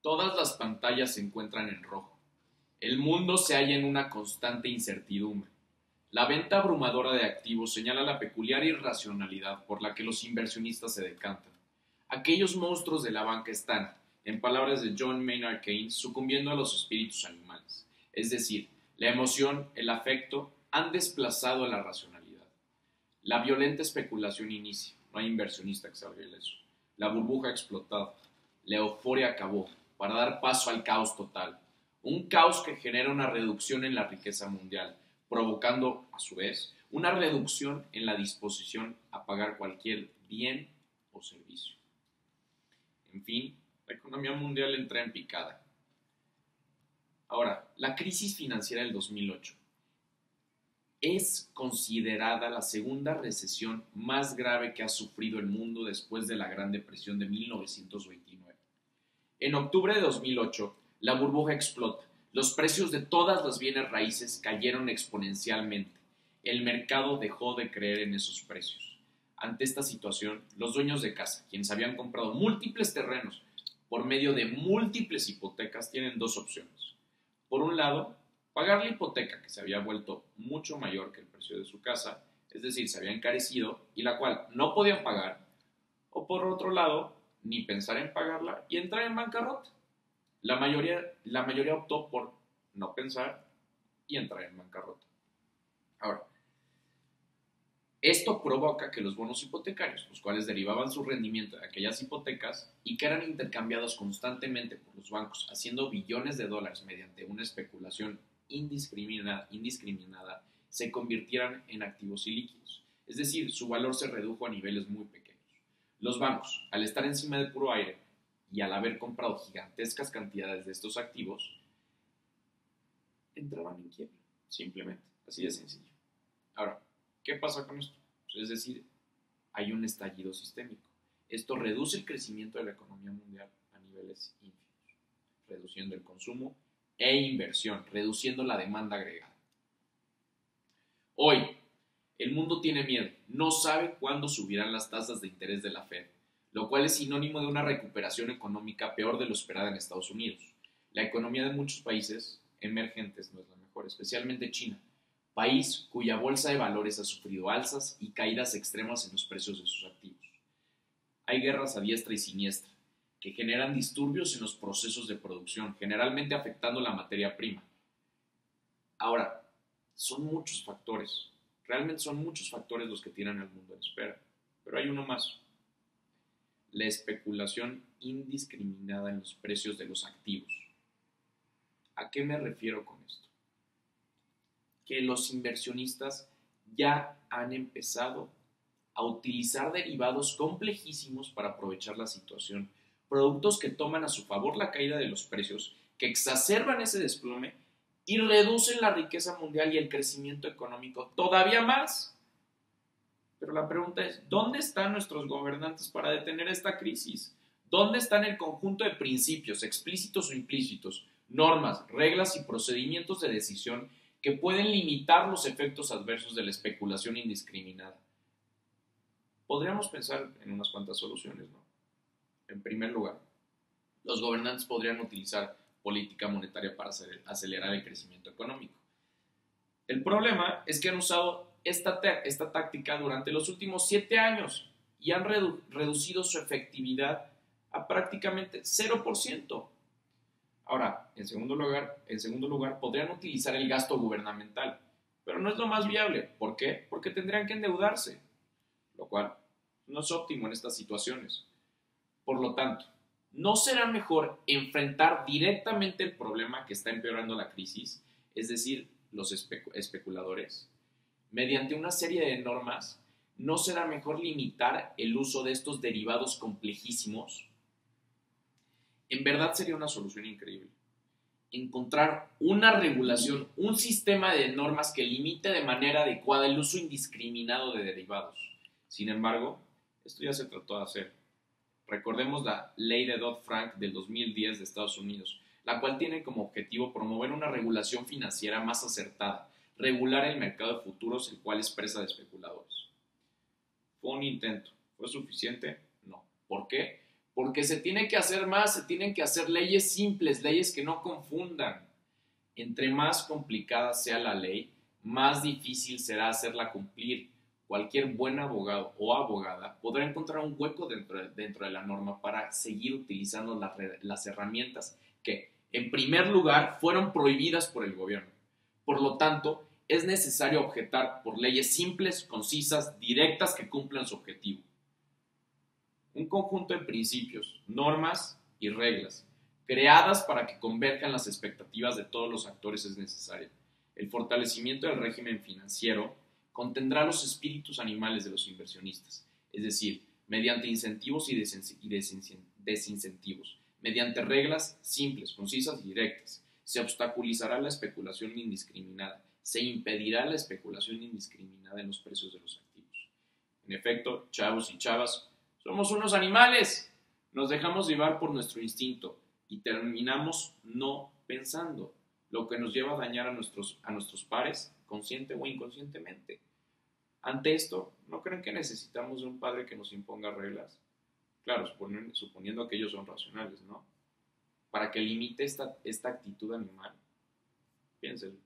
Todas las pantallas se encuentran en rojo. El mundo se halla en una constante incertidumbre. La venta abrumadora de activos señala la peculiar irracionalidad por la que los inversionistas se decantan. Aquellos monstruos de la banca están, en palabras de John Maynard Keynes, sucumbiendo a los espíritus animales. Es decir, la emoción, el afecto, han desplazado a la racionalidad. La violenta especulación inicia. No hay inversionista que salga ileso. La burbuja ha explotado. La euforia acabó para dar paso al caos total. Un caos que genera una reducción en la riqueza mundial, provocando, a su vez, una reducción en la disposición a pagar cualquier bien o servicio. En fin, la economía mundial entra en picada. Ahora, la crisis financiera del 2008 es considerada la segunda recesión más grave que ha sufrido el mundo después de la Gran Depresión de 1929. En octubre de 2008, la burbuja explota. Los precios de todas las bienes raíces cayeron exponencialmente. El mercado dejó de creer en esos precios. Ante esta situación, los dueños de casa, quienes habían comprado múltiples terrenos por medio de múltiples hipotecas, tienen dos opciones. Por un lado, pagar la hipoteca, que se había vuelto mucho mayor que el precio de su casa, es decir, se había encarecido y la cual no podían pagar, o por otro lado, ni pensar en pagarla y entrar en bancarrota. La mayoría optó por no pensar y entrar en bancarrota. Ahora, esto provoca que los bonos hipotecarios, los cuales derivaban su rendimiento de aquellas hipotecas y que eran intercambiados constantemente por los bancos, haciendo billones de dólares mediante una especulación indiscriminada, se convirtieran en activos ilíquidos. Es decir, su valor se redujo a niveles muy pequeños. Los bancos, al estar encima del puro aire y al haber comprado gigantescas cantidades de estos activos, entraban en quiebra, simplemente, así de sencillo. Ahora, ¿qué pasa con esto? Pues es decir, hay un estallido sistémico. Esto reduce el crecimiento de la economía mundial a niveles ínfimos, reduciendo el consumo e inversión, reduciendo la demanda agregada. Hoy, el mundo tiene miedo, no sabe cuándo subirán las tasas de interés de la Fed, lo cual es sinónimo de una recuperación económica peor de lo esperada en Estados Unidos. La economía de muchos países emergentes no es la mejor, especialmente China, país cuya bolsa de valores ha sufrido alzas y caídas extremas en los precios de sus activos. Hay guerras a diestra y siniestra, que generan disturbios en los procesos de producción, generalmente afectando la materia prima. Ahora, son muchos factores, realmente son muchos factores los que tienen al mundo en espera, pero hay uno más: la especulación indiscriminada en los precios de los activos. ¿A qué me refiero con esto? Que los inversionistas ya han empezado a utilizar derivados complejísimos para aprovechar la situación, productos que toman a su favor la caída de los precios, que exacerban ese desplome y reducen la riqueza mundial y el crecimiento económico todavía más. Pero la pregunta es, ¿dónde están nuestros gobernantes para detener esta crisis? ¿Dónde están el conjunto de principios, explícitos o implícitos, normas, reglas y procedimientos de decisión que pueden limitar los efectos adversos de la especulación indiscriminada? Podríamos pensar en unas cuantas soluciones, ¿no? En primer lugar, los gobernantes podrían utilizar política monetaria para acelerar el crecimiento económico. El problema es que han usado esta táctica durante los últimos 7 años y han reducido su efectividad a prácticamente 0%. Ahora, en segundo lugar, podrían utilizar el gasto gubernamental, pero no es lo más viable. ¿Por qué? Porque tendrían que endeudarse, lo cual no es óptimo en estas situaciones. Por lo tanto, ¿no será mejor enfrentar directamente el problema que está empeorando la crisis, es decir, los especuladores? Mediante una serie de normas, ¿no será mejor limitar el uso de estos derivados complejísimos? En verdad sería una solución increíble. Encontrar una regulación, un sistema de normas que limite de manera adecuada el uso indiscriminado de derivados. Sin embargo, esto ya se trató de hacer. Recordemos la ley de Dodd-Frank del 2010 de Estados Unidos, la cual tiene como objetivo promover una regulación financiera más acertada, regular el mercado de futuros, el cual es presa de especuladores. Fue un intento. ¿Fue suficiente? No. ¿Por qué? Porque se tiene que hacer más, se tienen que hacer leyes simples, leyes que no confundan. Entre más complicada sea la ley, más difícil será hacerla cumplir. Cualquier buen abogado o abogada podrá encontrar un hueco dentro de la norma para seguir utilizando las herramientas que, en primer lugar, fueron prohibidas por el gobierno. Por lo tanto, es necesario objetar por leyes simples, concisas, directas que cumplan su objetivo. Un conjunto de principios, normas y reglas creadas para que converjan las expectativas de todos los actores es necesario. El fortalecimiento del régimen financiero contendrá los espíritus animales de los inversionistas, es decir, mediante incentivos y desincentivos, mediante reglas simples, concisas y directas. Se obstaculizará la especulación indiscriminada, se impedirá la especulación indiscriminada en los precios de los activos. En efecto, chavos y chavas, somos unos animales. Nos dejamos llevar por nuestro instinto y terminamos no pensando, lo que nos lleva a dañar a nuestros pares, consciente o inconscientemente. Ante esto, ¿no creen que necesitamos de un padre que nos imponga reglas? Claro, suponiendo que ellos son racionales, ¿no? Para que limite esta actitud animal. Piénsenlo.